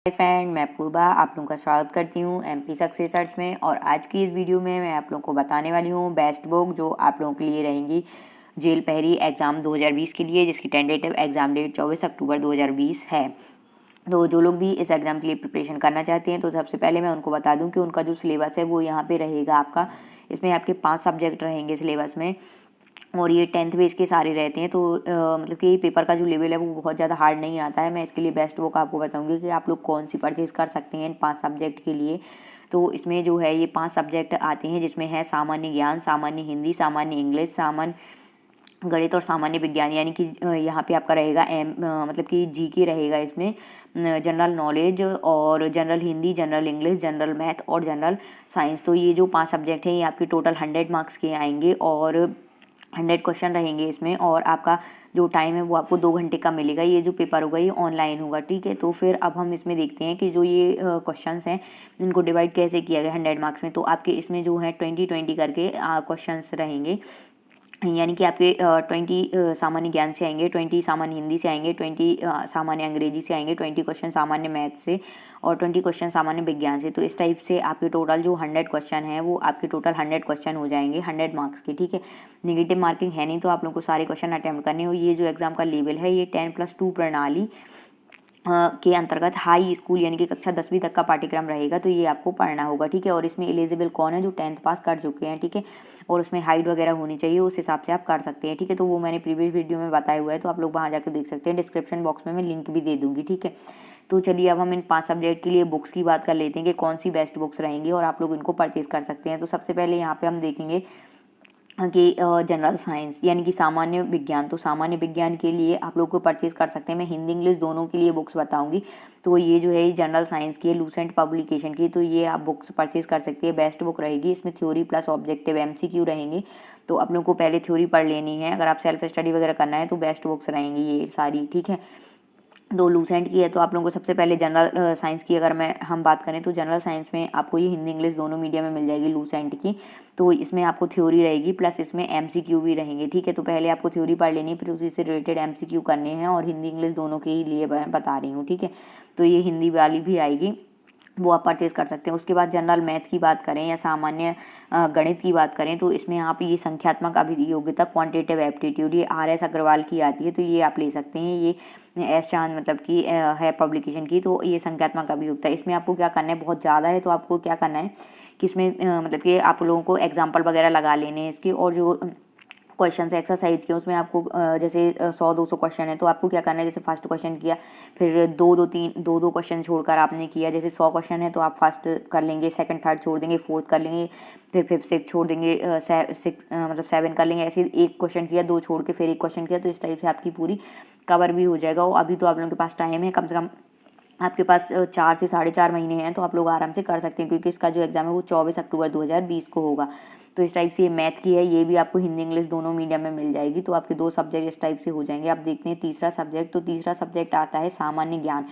Hi friend, मैं पूर्वा आप लोगों का स्वागत करती हूँ एमपी सक्सेस सर्च में। और आज की इस वीडियो में मैं आप लोगों को बताने वाली हूँ बेस्ट बुक जो आप लोगों के लिए रहेंगी जेल पहरी एग्ज़ाम 2020 के लिए, जिसकी टेंटेटिव एग्ज़ाम डेट 24 अक्टूबर 2020 है। तो जो लोग भी इस एग्ज़ाम के लिए प्रिपरेशन करना चाहते हैं तो सबसे पहले मैं उनको बता दूँ कि उनका जो सिलेबस है वो यहाँ पर रहेगा आपका। इसमें आपके 5 सब्जेक्ट रहेंगे सिलेबस में और ये 10th बेस के सारे रहते हैं। तो मतलब कि पेपर का जो लेवल है वो बहुत ज़्यादा हार्ड नहीं आता है। मैं इसके लिए बेस्ट बुक आपको बताऊंगी कि आप लोग कौन सी परचेज़ कर सकते हैं इन 5 सब्जेक्ट के लिए। तो इसमें जो है ये 5 सब्जेक्ट आते हैं, जिसमें है सामान्य ज्ञान, सामान्य हिंदी, सामान्य इंग्लिश, सामान्य गणित और सामान्य विज्ञान। यानी कि यहाँ पे आपका रहेगा मतलब कि जीके रहेगा इसमें, जनरल नॉलेज और general Hindi, general English, general math और जनरल साइंस। तो ये जो 5 सब्जेक्ट हैं ये आपके टोटल 100 मार्क्स के आएंगे और 100 क्वेश्चन रहेंगे इसमें। और आपका जो टाइम है वो आपको 2 घंटे का मिलेगा। ये जो पेपर होगा ये ऑनलाइन होगा, ठीक है। तो फिर अब हम इसमें देखते हैं कि जो ये क्वेश्चंस हैं इनको डिवाइड कैसे किया गया 100 मार्क्स में। तो आपके इसमें जो है 20-20 करके क्वेश्चंस रहेंगे। यानी कि आपके 20 सामान्य ज्ञान से आएंगे, 20 सामान्य हिंदी से आएंगे, 20 सामान्य अंग्रेजी से आएंगे, 20 क्वेश्चन सामान्य मैथ से और 20 क्वेश्चन सामान्य विज्ञान से। तो इस टाइप से आपके टोटल जो 100 क्वेश्चन है वो आपके टोटल 100 क्वेश्चन हो जाएंगे 100 मार्क्स के, ठीक है। नेगेटिव मार्किंग है नहीं, तो आप लोग को सारे क्वेश्चन अटैम्प्ट करने हो। ये जो एग्जाम का लेवल है ये 10+2 प्रणाली के अंतर्गत हाई स्कूल यानी कि कक्षा 10वीं तक का पाठ्यक्रम रहेगा। तो ये आपको पढ़ना होगा, ठीक है। और इसमें एलिजिबल कौन है, जो 10th पास कर चुके हैं, ठीक है। और उसमें हाइट वगैरह होनी चाहिए, उस हिसाब से आप कर सकते हैं, ठीक है। तो वो मैंने प्रीवियस वीडियो में बताया हुआ है, तो आप लोग वहाँ जाकर देख सकते हैं। डिस्क्रिप्शन बॉक्स में मैं लिंक भी दे दूँगी, ठीक है। तो चलिए अब हम इन 5 सब्जेक्ट के लिए बुक्स की बात कर लेते हैं कि कौन सी बेस्ट बुक्स रहेंगी और आप लोग इनको परचेज कर सकते हैं। तो सबसे पहले यहाँ पे हम देखेंगे कि जनरल साइंस यानी कि सामान्य विज्ञान। तो सामान्य विज्ञान के लिए आप लोग को परचेज कर सकते हैं। मैं हिंदी इंग्लिश दोनों के लिए बुक्स बताऊंगी। तो ये जो है जनरल साइंस की है, लूसेंट पब्लिकेशन की। तो ये आप बुक्स परचेज कर सकते हैं, बेस्ट बुक रहेगी। इसमें थ्योरी प्लस ऑब्जेक्टिव MCQ रहेंगे। तो आप लोग को पहले थ्योरी पढ़ लेनी है। अगर आप सेल्फ स्टडी वगैरह करना है तो बेस्ट बुक्स रहेंगी ये सारी, ठीक है। दो लूसेंट की है। तो आप लोगों को सबसे पहले जनरल साइंस की अगर हम बात करें तो जनरल साइंस में आपको ये हिंदी इंग्लिश दोनों मीडियम में मिल जाएगी लूसेंट की। तो इसमें आपको थ्योरी रहेगी प्लस इसमें MCQ भी रहेंगे, ठीक है। तो पहले आपको थ्योरी पढ़ लेनी है, फिर उसी से रिलेटेड MCQ करने हैं। और हिंदी इंग्लिश दोनों के ही लिए बता रही हूँ, ठीक है। तो ये हिंदी वाली भी आएगी, वो आप परचेज कर सकते हैं। उसके बाद जनरल मैथ की बात करें या सामान्य गणित की बात करें तो इसमें आप ये संख्यात्मक अभियोगिता क्वांटिटेटिव एप्टीट्यूड ये RS अग्रवाल की आती है। तो ये आप ले सकते हैं। ये एस चांद मतलब कि है पब्लिकेशन की। तो ये संख्यात्मक अभियोगिता, इसमें आपको क्या करना है, बहुत ज़्यादा है तो आपको क्या करना है कि इसमें मतलब कि आप लोगों को एग्जाम्पल वगैरह लगा लेने हैं इसके। और जो क्वेश्चन से एक्सरसाइज के उसमें आपको जैसे 100-200 क्वेश्चन है तो आपको क्या करना है, जैसे फर्स्ट क्वेश्चन किया फिर 2-2 क्वेश्चन छोड़कर आपने किया। जैसे 100 क्वेश्चन है तो आप फर्स्ट कर लेंगे, सेकंड थर्ड छोड़ देंगे, फोर्थ कर लेंगे, फिर फिफ्थ सिक्स छोड़ देंगे, मतलब 7 कर लेंगे। ऐसे एक क्वेश्चन किया 2 छोड़ के फिर एक क्वेश्चन किया। तो इस टाइप से आपकी पूरी कवर भी हो जाएगा। और अभी तो आप लोगों के पास टाइम है, कम से कम आपके पास 4 से 4.5 महीने हैं, तो आप लोग आराम से कर सकते हैं क्योंकि इसका जो एग्जाम है वो 24 अक्टूबर 2020 को होगा। तो इस टाइप से ये मैथ की है, ये भी आपको हिंदी इंग्लिश दोनों मीडियम में मिल जाएगी। तो आपके 2 सब्जेक्ट इस टाइप से हो जाएंगे। आप देखते हैं तीसरा सब्जेक्ट। तो तीसरा सब्जेक्ट आता है सामान्य ज्ञान।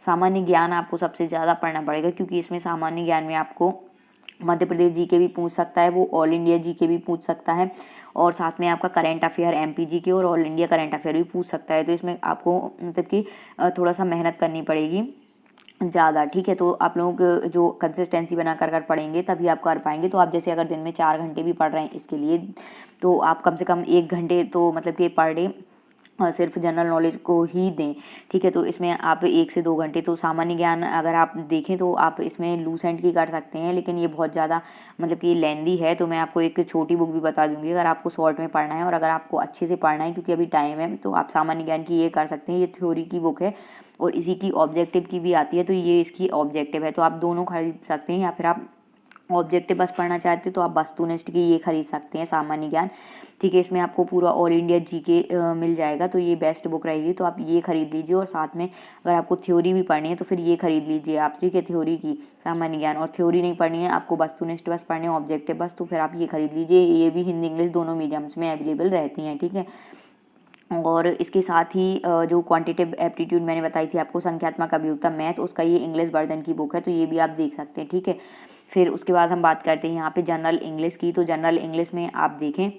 सामान्य ज्ञान आपको सबसे ज़्यादा पढ़ना पड़ेगा क्योंकि इसमें सामान्य ज्ञान में आपको मध्य प्रदेश जीके भी पूछ सकता है, वो ऑल इंडिया जीके भी पूछ सकता है और साथ में आपका करंट अफेयर MP जीके और ऑल इंडिया करंट अफेयर भी पूछ सकता है। तो इसमें आपको मतलब कि थोड़ा सा मेहनत करनी पड़ेगी ज़्यादा, ठीक है। तो आप लोग जो कंसिस्टेंसी बना कर पढ़ेंगे तभी आप कर पाएंगे। तो आप जैसे अगर दिन में 4 घंटे भी पढ़ रहे हैं इसके लिए तो आप कम से कम 1 घंटे तो मतलब कि पर डे सिर्फ जनरल नॉलेज को ही दें, ठीक है। तो इसमें आप 1 से 2 घंटे। तो सामान्य ज्ञान अगर आप देखें तो आप इसमें लूसेंट की कर सकते हैं, लेकिन ये बहुत ज़्यादा मतलब कि लेंदी है। तो मैं आपको एक छोटी बुक भी बता दूंगी अगर आपको शॉर्ट में पढ़ना है और अगर आपको अच्छे से पढ़ना है क्योंकि अभी टाइम है। तो आप सामान्य ज्ञान की ये कर सकते हैं, ये थ्योरी की बुक है और इसी की ऑब्जेक्टिव की भी आती है। तो ये इसकी ऑब्जेक्टिव है, तो आप दोनों खरीद सकते हैं। या फिर आप ऑब्जेक्टिव बस पढ़ना चाहते हो तो आप वस्तुनिष्ठ की ये खरीद सकते हैं सामान्य ज्ञान, ठीक है। इसमें आपको पूरा ऑल इंडिया जीके मिल जाएगा। तो ये बेस्ट बुक रहेगी, तो आप ये खरीद लीजिए। और साथ में अगर आपको थ्योरी भी पढ़नी है तो फिर ये खरीद लीजिए आप, ठीक है। थ्योरी की सामान्य ज्ञान और थ्योरी नहीं पढ़नी है आपको, वस्तुनिष्ठ बस पढ़ने ऑब्जेक्टिव बस, तो फिर आप ये खरीद लीजिए। ये भी हिंदी इंग्लिश दोनों मीडियम्स में अवेलेबल रहती हैं, ठीक है। और इसके साथ ही जो क्वांटिटेटिव एप्टीट्यूड मैंने बताई थी आपको, संख्यात्मक अभियोगिता मैथ, उसका ये इंग्लिश वर्जन की बुक है। तो ये भी आप देख सकते हैं, ठीक है। फिर उसके बाद हम बात करते हैं यहाँ पे जनरल इंग्लिश की। तो जनरल इंग्लिश में आप देखें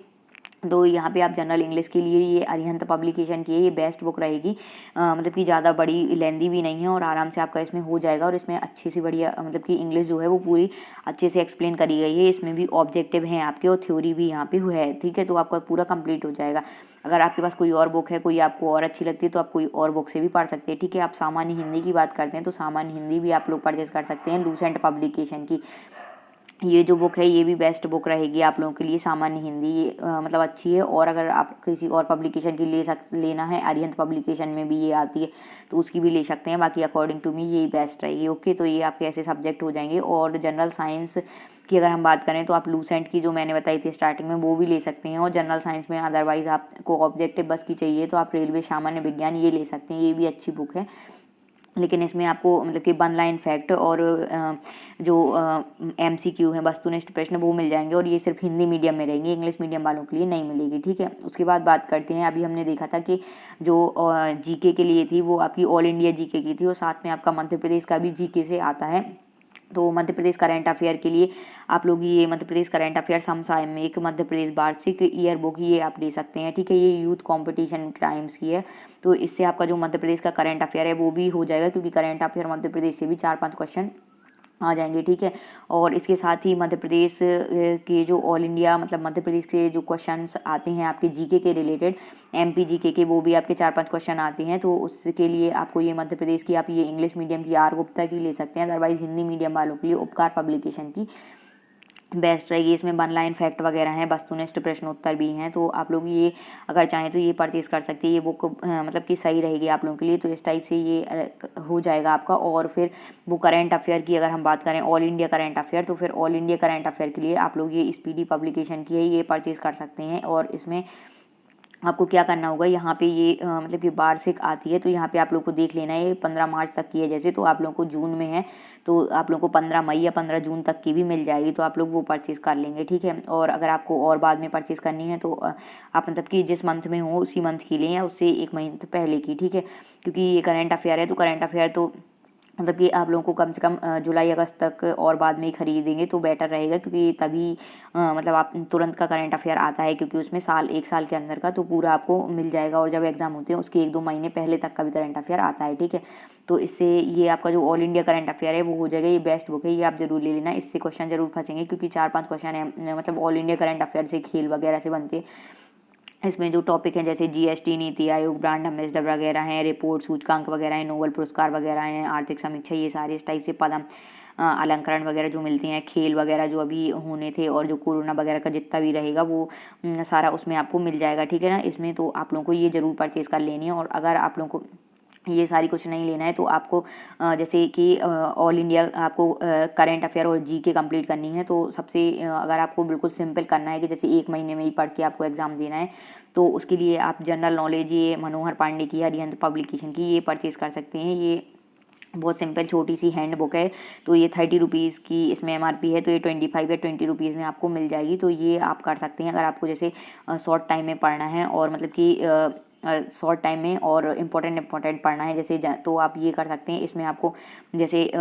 तो यहाँ पे आप जनरल इंग्लिश के लिए ये अरिहंत पब्लिकेशन की है, ये बेस्ट बुक रहेगी। मतलब कि ज़्यादा बड़ी लेंदी भी नहीं है और आराम से आपका इसमें हो जाएगा। और इसमें अच्छी सी बढ़िया मतलब कि इंग्लिश जो है वो पूरी अच्छे से एक्सप्लेन करी गई है। इसमें भी ऑब्जेक्टिव हैं आपके और थ्योरी भी यहाँ पे है, ठीक है। तो आपका पूरा कंप्लीट हो जाएगा। अगर आपके पास कोई और बुक है, कोई आपको और अच्छी लगती है, तो आप कोई और बुक से भी पढ़ सकते हैं, ठीक है। आप सामान्य हिंदी की बात करते हैं तो सामान्य हिंदी भी आप लोग परचेज कर सकते हैं लूसेंट पब्लिकेशन की। ये जो बुक है ये भी बेस्ट बुक रहेगी आप लोगों के लिए। सामान्य हिंदी ये मतलब अच्छी है। और अगर आप किसी और पब्लिकेशन की लेना है, अरिहंत पब्लिकेशन में भी ये आती है तो उसकी भी ले सकते हैं। बाकी अकॉर्डिंग टू मी यही बेस्ट रहेगी, ओके। तो ये आपके ऐसे सब्जेक्ट हो जाएंगे। और जनरल साइंस की अगर हम बात करें तो आप लूसेंट की जो मैंने बताई थी स्टार्टिंग में वो भी ले सकते हैं। और जनरल साइंस में अदरवाइज आपको ऑब्जेक्टिव बस की चाहिए तो आप रेलवे सामान्य विज्ञान ये ले सकते हैं, ये भी अच्छी बुक है। लेकिन इसमें आपको मतलब कि वन लाइन फैक्ट और जो MCQ है, वस्तुनिष्ठ प्रश्न, वो मिल जाएंगे। और ये सिर्फ हिंदी मीडियम में रहेंगे, इंग्लिश मीडियम वालों के लिए नहीं मिलेगी, ठीक है। उसके बाद बात करते हैं, अभी हमने देखा था कि जो GK के लिए थी वो आपकी ऑल इंडिया GK की थी और साथ में आपका मध्य प्रदेश का भी GK से आता है। तो मध्य प्रदेश करंट अफेयर के लिए आप लोग ये मध्य प्रदेश करंट अफेयर समसामयिक मध्य प्रदेश वार्षिक ईयर बुक ये आप ले सकते हैं, ठीक है। ये यूथ कंपटीशन टाइम्स की है। तो इससे आपका जो मध्य प्रदेश का करंट अफेयर है वो भी हो जाएगा, क्योंकि करंट अफेयर मध्य प्रदेश से भी 4-5 क्वेश्चन आ जाएंगे, ठीक है। और इसके साथ ही मध्य प्रदेश के जो ऑल इंडिया मतलब मध्य प्रदेश के जो क्वेश्चंस आते हैं आपके GK के रिलेटेड, MP GK के, वो भी आपके 4-5 क्वेश्चन आते हैं। तो उसके लिए आपको ये मध्य प्रदेश की आप ये इंग्लिश मीडियम की R गुप्ता की ले सकते हैं। अदरवाइज हिंदी मीडियम वालों के लिए उपकार पब्लिकेशन की बेस्ट रहेगी। इसमें वन लाइन फैक्ट वगैरह हैं, वस्तुनिष्ठ प्रश्नोत्तर भी हैं। तो आप लोग ये अगर चाहें तो ये परचेज कर सकते हैं। ये बुक मतलब कि सही रहेगी आप लोगों के लिए। तो इस टाइप से ये हो जाएगा आपका। और फिर वो करंट अफेयर की अगर हम बात करें, ऑल इंडिया करंट अफेयर, तो फिर ऑल इंडिया करंट अफेयर के लिए आप लोग ये स्पीडी पब्लिकेशन की है, ये परचेज कर सकते हैं। और इसमें आपको क्या करना होगा, यहाँ पे ये मतलब कि वार्षिक आती है तो यहाँ पे आप लोग को देख लेना है। ये 15 मार्च तक की है जैसे, तो आप लोग को जून में है तो आप लोग को 15 मई या 15 जून तक की भी मिल जाएगी। तो आप लोग वो परचेज कर लेंगे, ठीक है। और अगर आपको और बाद में परचेज करनी है तो आप मतलब कि जिस मंथ में हो उसी मंथ की लें या उससे 1 महीने पहले की, ठीक है। क्योंकि ये करंट अफेयर है तो करंट अफेयर तो मतलब कि आप लोगों को कम से कम जुलाई अगस्त तक और बाद में ही खरीदेंगे तो बेटर रहेगा, क्योंकि तभी मतलब आप तुरंत का करंट अफेयर आता है, क्योंकि उसमें 1 साल के अंदर का तो पूरा आपको मिल जाएगा। और जब एग्जाम होते हैं उसके 1-2 महीने पहले तक का भी करंट अफेयर आता है, ठीक है। तो इससे ये आपका जो ऑल इंडिया करंट अफेयर है वो हो जाएगा। ये बेस्ट बुक है, ये आप जरूर ले लेना। इससे क्वेश्चन जरूर फंसेंगे, क्योंकि 4-5 क्वेश्चन है मतलब ऑल इंडिया करंट अफेयर से खेल वगैरह से बनते हैं। इसमें जो टॉपिक हैं जैसे GST, NITI Aayog, brand ambassador वगैरह हैं, रिपोर्ट सूचकांक वगैरह हैं, नोबेल पुरस्कार वगैरह हैं, आर्थिक समीक्षा, ये सारे इस टाइप से पदम अलंकरण वगैरह जो मिलते हैं, खेल वगैरह जो अभी होने थे और जो कोरोना वगैरह का जितना भी रहेगा वो सारा उसमें आपको मिल जाएगा, ठीक है ना। इसमें तो आप लोगों को ये जरूर परचेज कर लेनी है। और अगर आप लोगों को ये सारी कुछ नहीं लेना है तो आपको जैसे कि ऑल इंडिया आपको करंट अफेयर और GK कंप्लीट करनी है, तो सबसे अगर आपको बिल्कुल सिंपल करना है कि जैसे 1 महीने में ही पढ़ के आपको एग्जाम देना है, तो उसके लिए आप जनरल नॉलेज ये मनोहर पांडे की अरिहंत पब्लिकेशन की ये परचेज कर सकते हैं। ये बहुत सिंपल छोटी सी हैंड बुक है। तो ये 30 रुपीज़ की इसमें MRP है, तो ये 25 या 20 रुपीज़ में आपको मिल जाएगी। तो ये आप कर सकते हैं अगर आपको जैसे शॉर्ट टाइम में पढ़ना है और मतलब कि शॉर्ट टाइम में और इम्पोर्टेंट पढ़ना है जैसे, तो आप ये कर सकते हैं। इसमें आपको जैसे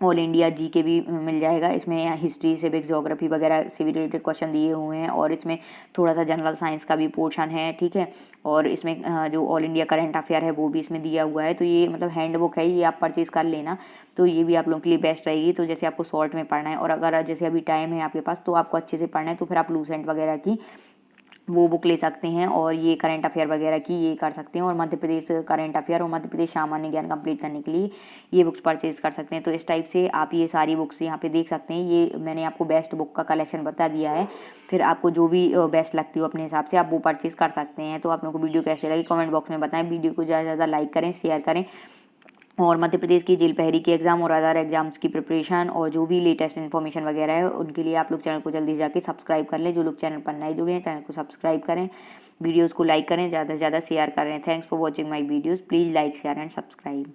ऑल इंडिया GK भी मिल जाएगा। इसमें हिस्ट्री, सिविक्स, ज्योग्राफी वगैरह से भी रिलेटेड क्वेश्चन दिए हुए हैं और इसमें थोड़ा सा जनरल साइंस का भी पोर्शन है, ठीक है। और इसमें जो ऑल इंडिया करंट अफेयर है वो भी इसमें दिया हुआ है। तो ये मतलब हैंड बुक है, ये आप परचेज कर लेना। तो ये भी आप लोगों के लिए बेस्ट रहेगी। तो जैसे आपको शॉर्ट में पढ़ना है और अगर जैसे अभी टाइम है आपके पास तो आपको अच्छे से पढ़ना है, तो फिर आप लूसेंट वगैरह की वो बुक ले सकते हैं और ये करंट अफेयर वगैरह की ये कर सकते हैं। और मध्य प्रदेश करंट अफेयर और मध्य प्रदेश सामान्य ज्ञान कंप्लीट करने के लिए ये बुक्स परचेज कर सकते हैं। तो इस टाइप से आप ये सारी बुक्स यहाँ पे देख सकते हैं। ये मैंने आपको बेस्ट बुक का कलेक्शन बता दिया है। फिर आपको जो भी बेस्ट लगती हो अपने हिसाब से आप वो परचेज कर सकते हैं। तो आप लोगों को वीडियो कैसे लगी कमेंट बॉक्स में बताएं। वीडियो को ज़्यादा से ज़्यादा लाइक करें, शेयर करें। और मध्य प्रदेश की जेल पहरी के एग्जाम और अदर एग्जाम्स की प्रिपरेशन और जो भी लेटेस्ट इन्फॉर्मेशन वगैरह है उनके लिए आप लोग चैनल को जल्दी जाके सब्सक्राइब कर लें। जो लोग चैनल पर नए जुड़े हैं चैनल को सब्सक्राइब करें, वीडियोज़ को लाइक करें, ज़्यादा से ज़्यादा शेयर करें। Thanks for watching my videos, please like share and subscribe.